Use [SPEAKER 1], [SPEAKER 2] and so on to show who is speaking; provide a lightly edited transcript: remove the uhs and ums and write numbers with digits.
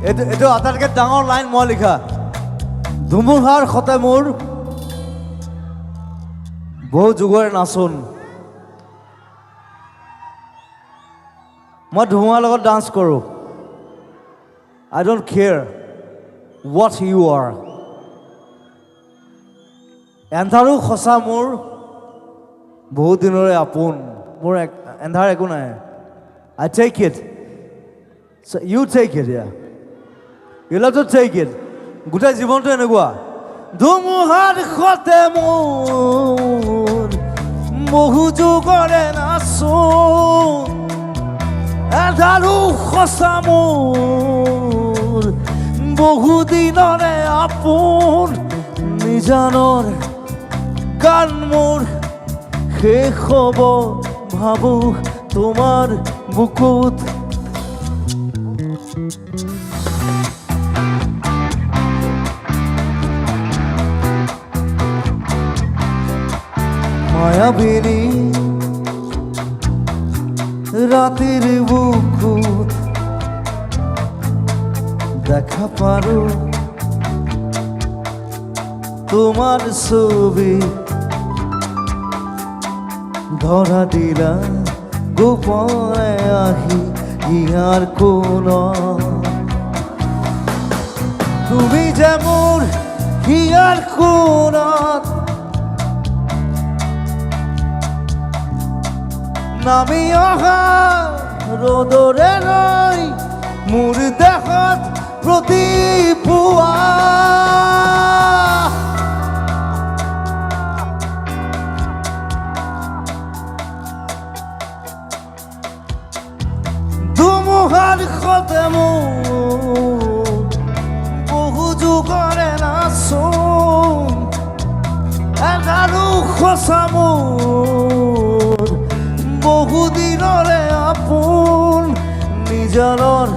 [SPEAKER 1] এইটো আটাইতকৈ ডাঙৰ লাইন মই লিখা। ধুমুহাৰ সতে মোৰ বহু যুগৰে নাচোন। মই ধুমুহাৰ লগত ডান্স কৰোঁ। I don't care what you are. এন্ধাৰো সঁচা মোৰ বহুত দিনৰে আপোন। মোৰ এন্ধাৰ একো নাই। I take it. So you take it, yeah. You have to take it. গোটেই জীৱনটো এনেকুৱা। ধুমুহাৰ সতে মোৰ বহু যুগৰে নাচোন। এন্ধাৰো সঁচা মোৰ বহু দিনৰে আপোন। নিজানৰ গান মোৰ শেষ হ'ব ভাবোঁ তোমাৰ বুকুত। মায়াবিনী রাতের বুকুত দেখা পারো তোমার ছবি। ধরা দিলা গোপনে আহি ইয়ার কোন তুমি যে মোর হিয়ার কোণত নামি অহা ৰ'দৰে ৰৈ মোৰ দেহত প্ৰতিপুৱা। ধুমুহাৰ সতে মোৰ বহু যুগৰে নাচোন। এন্ধাৰো সঁচা মোৰ বহু দিনৰে আপোন। নিজানৰ